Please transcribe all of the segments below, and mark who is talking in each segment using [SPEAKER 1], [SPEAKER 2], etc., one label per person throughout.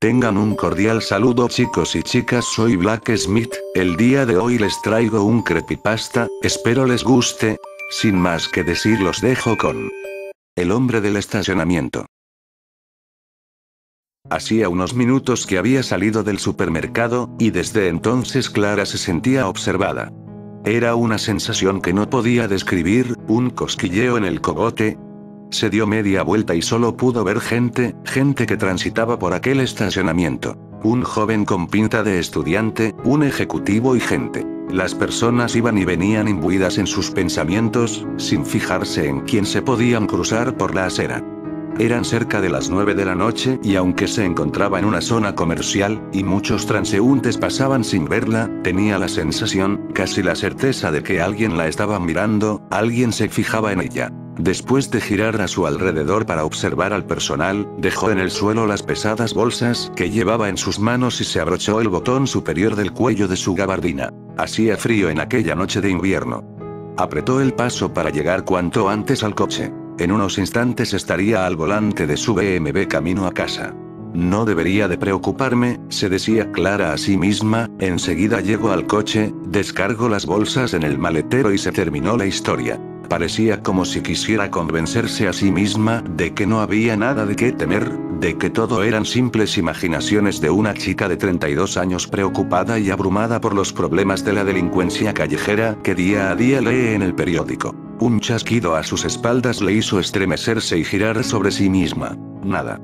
[SPEAKER 1] Tengan un cordial saludo chicos y chicas, soy Black Smith, el día de hoy les traigo un creepypasta, espero les guste. Sin más que decir los dejo con el hombre del estacionamiento. Hacía unos minutos que había salido del supermercado, y desde entonces Clara se sentía observada. Era una sensación que no podía describir, un cosquilleo en el cogote. Se dio media vuelta y solo pudo ver gente que transitaba por aquel estacionamiento. Un joven con pinta de estudiante, un ejecutivo y gente. Las personas iban y venían imbuidas en sus pensamientos, sin fijarse en quién se podían cruzar por la acera. Eran cerca de las 9 de la noche y aunque se encontraba en una zona comercial, y muchos transeúntes pasaban sin verla, tenía la sensación, casi la certeza de que alguien la estaba mirando, alguien se fijaba en ella. Después de girar a su alrededor para observar al personal, dejó en el suelo las pesadas bolsas que llevaba en sus manos y se abrochó el botón superior del cuello de su gabardina. Hacía frío en aquella noche de invierno. Apretó el paso para llegar cuanto antes al coche. En unos instantes estaría al volante de su BMW camino a casa. No debería de preocuparme, se decía Clara a sí misma, enseguida llego al coche, descargo las bolsas en el maletero y se terminó la historia. Parecía como si quisiera convencerse a sí misma de que no había nada de qué temer, de que todo eran simples imaginaciones de una chica de 32 años preocupada y abrumada por los problemas de la delincuencia callejera que día a día lee en el periódico. Un chasquido a sus espaldas le hizo estremecerse y girar sobre sí misma. Nada.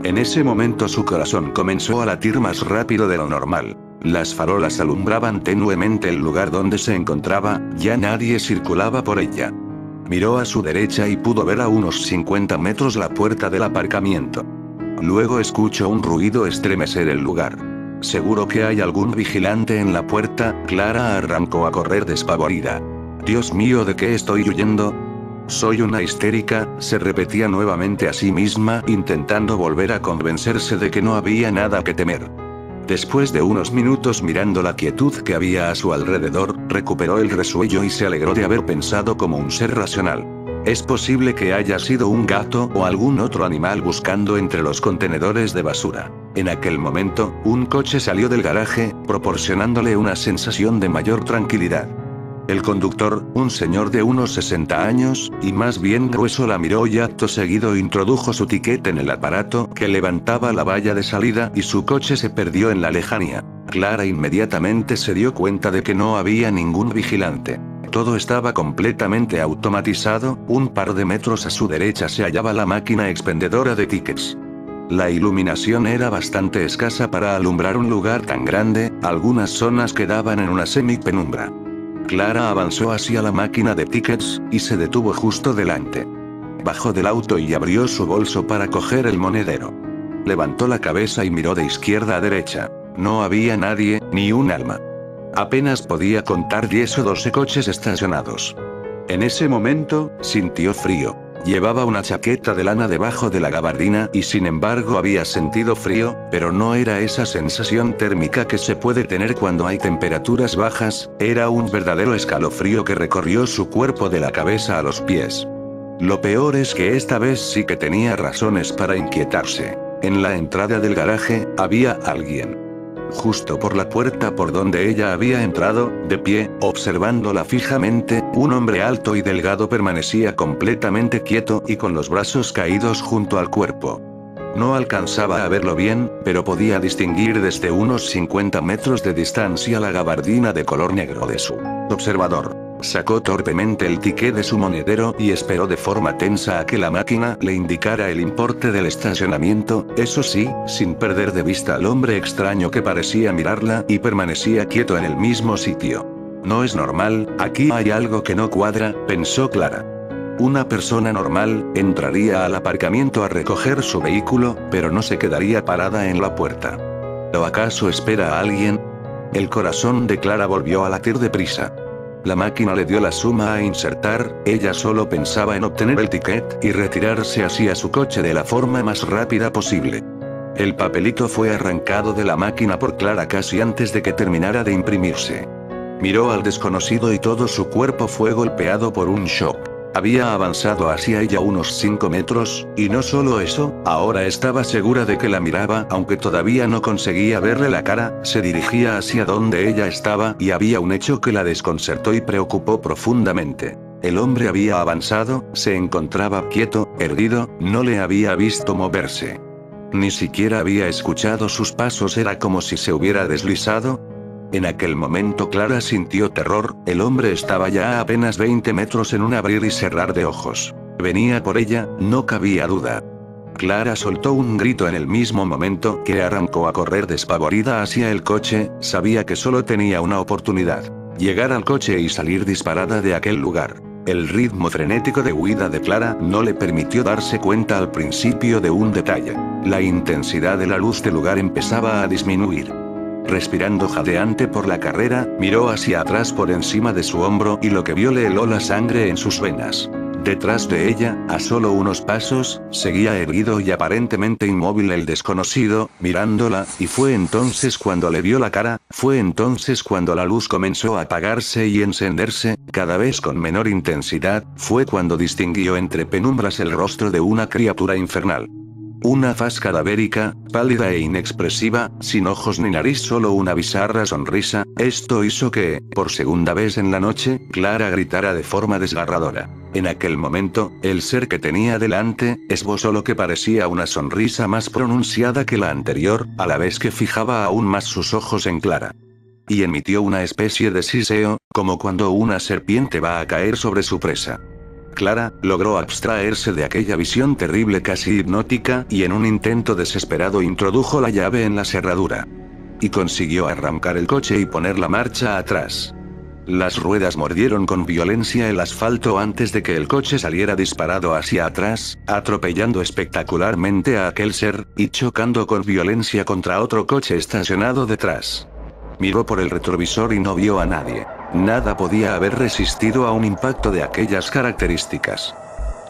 [SPEAKER 1] En ese momento su corazón comenzó a latir más rápido de lo normal. Las farolas alumbraban tenuemente el lugar donde se encontraba, ya nadie circulaba por ella. Miró a su derecha y pudo ver a unos 50 metros la puerta del aparcamiento. Luego escuchó un ruido estremecer el lugar. Seguro que hay algún vigilante en la puerta, Clara arrancó a correr despavorida. Dios mío, ¿de qué estoy huyendo? Soy una histérica, se repetía nuevamente a sí misma, intentando volver a convencerse de que no había nada que temer. Después de unos minutos mirando la quietud que había a su alrededor, recuperó el resuello y se alegró de haber pensado como un ser racional. Es posible que haya sido un gato o algún otro animal buscando entre los contenedores de basura. En aquel momento, un coche salió del garaje, proporcionándole una sensación de mayor tranquilidad. El conductor, un señor de unos 60 años, y más bien grueso, la miró y acto seguido introdujo su ticket en el aparato que levantaba la valla de salida y su coche se perdió en la lejanía. Clara inmediatamente se dio cuenta de que no había ningún vigilante. Todo estaba completamente automatizado, un par de metros a su derecha se hallaba la máquina expendedora de tickets. La iluminación era bastante escasa para alumbrar un lugar tan grande, algunas zonas quedaban en una semipenumbra. Clara avanzó hacia la máquina de tickets, y se detuvo justo delante. Bajó del auto y abrió su bolso para coger el monedero. Levantó la cabeza y miró de izquierda a derecha. No había nadie, ni un alma. Apenas podía contar 10 o 12 coches estacionados. En ese momento, sintió frío. Llevaba una chaqueta de lana debajo de la gabardina y sin embargo había sentido frío, pero no era esa sensación térmica que se puede tener cuando hay temperaturas bajas, era un verdadero escalofrío que recorrió su cuerpo de la cabeza a los pies. Lo peor es que esta vez sí que tenía razones para inquietarse. En la entrada del garaje, había alguien. Justo por la puerta por donde ella había entrado, de pie, observándola fijamente, un hombre alto y delgado permanecía completamente quieto y con los brazos caídos junto al cuerpo. No alcanzaba a verlo bien, pero podía distinguir desde unos 50 metros de distancia la gabardina de color negro de su observador. Sacó torpemente el ticket de su monedero y esperó de forma tensa a que la máquina le indicara el importe del estacionamiento, eso sí, sin perder de vista al hombre extraño que parecía mirarla y permanecía quieto en el mismo sitio. No es normal, aquí hay algo que no cuadra, pensó Clara. Una persona normal, entraría al aparcamiento a recoger su vehículo, pero no se quedaría parada en la puerta. ¿O acaso espera a alguien? El corazón de Clara volvió a latir deprisa. La máquina le dio la suma a insertar, ella solo pensaba en obtener el ticket y retirarse hacia su coche de la forma más rápida posible. El papelito fue arrancado de la máquina por Clara casi antes de que terminara de imprimirse. Miró al desconocido y todo su cuerpo fue golpeado por un shock. Había avanzado hacia ella unos 5 metros, y no solo eso, ahora estaba segura de que la miraba, aunque todavía no conseguía verle la cara, se dirigía hacia donde ella estaba, y había un hecho que la desconcertó y preocupó profundamente. El hombre había avanzado, se encontraba quieto, erguido, no le había visto moverse. Ni siquiera había escuchado sus pasos, era como si se hubiera deslizado. En aquel momento Clara sintió terror, el hombre estaba ya a apenas 20 metros en un abrir y cerrar de ojos. Venía por ella, no cabía duda. Clara soltó un grito en el mismo momento que arrancó a correr despavorida hacia el coche, sabía que solo tenía una oportunidad: llegar al coche y salir disparada de aquel lugar. El ritmo frenético de huida de Clara no le permitió darse cuenta al principio de un detalle. La intensidad de la luz del lugar empezaba a disminuir. Respirando jadeante por la carrera, miró hacia atrás por encima de su hombro y lo que vio le heló la sangre en sus venas. Detrás de ella, a solo unos pasos, seguía erguido y aparentemente inmóvil el desconocido, mirándola, y fue entonces cuando le vio la cara, fue entonces cuando la luz comenzó a apagarse y encenderse, cada vez con menor intensidad, fue cuando distinguió entre penumbras el rostro de una criatura infernal. Una faz cadavérica, pálida e inexpresiva, sin ojos ni nariz, solo una bizarra sonrisa. Esto hizo que, por segunda vez en la noche, Clara gritara de forma desgarradora. En aquel momento, el ser que tenía delante, esbozó lo que parecía una sonrisa más pronunciada que la anterior, a la vez que fijaba aún más sus ojos en Clara. Y emitió una especie de siseo, como cuando una serpiente va a caer sobre su presa. Clara logró abstraerse de aquella visión terrible, casi hipnótica, y en un intento desesperado introdujo la llave en la cerradura. Y consiguió arrancar el coche y poner la marcha atrás. Las ruedas mordieron con violencia el asfalto antes de que el coche saliera disparado hacia atrás, atropellando espectacularmente a aquel ser, y chocando con violencia contra otro coche estacionado detrás. Miró por el retrovisor y no vio a nadie. Nada podía haber resistido a un impacto de aquellas características.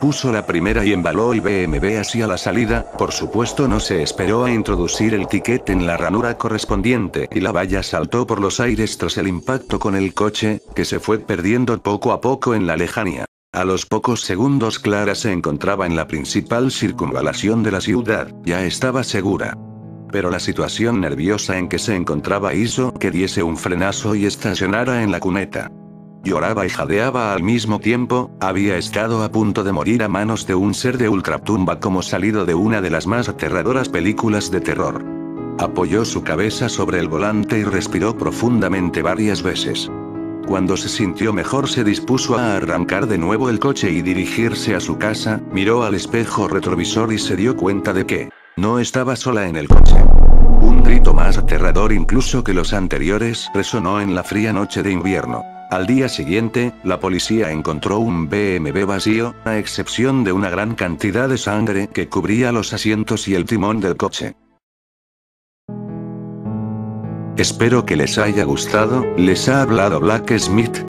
[SPEAKER 1] Puso la primera y embaló el BMW hacia la salida, por supuesto no se esperó a introducir el ticket en la ranura correspondiente y la valla saltó por los aires tras el impacto con el coche, que se fue perdiendo poco a poco en la lejanía. A los pocos segundos Clara se encontraba en la principal circunvalación de la ciudad, ya estaba segura. Pero la situación nerviosa en que se encontraba hizo que diese un frenazo y estacionara en la cuneta. Lloraba y jadeaba al mismo tiempo, había estado a punto de morir a manos de un ser de ultratumba como salido de una de las más aterradoras películas de terror. Apoyó su cabeza sobre el volante y respiró profundamente varias veces. Cuando se sintió mejor se dispuso a arrancar de nuevo el coche y dirigirse a su casa, miró al espejo retrovisor y se dio cuenta de que no estaba sola en el coche. Un grito más aterrador incluso que los anteriores resonó en la fría noche de invierno. Al día siguiente, la policía encontró un BMW vacío, a excepción de una gran cantidad de sangre que cubría los asientos y el timón del coche. Espero que les haya gustado, les ha hablado Black Smith.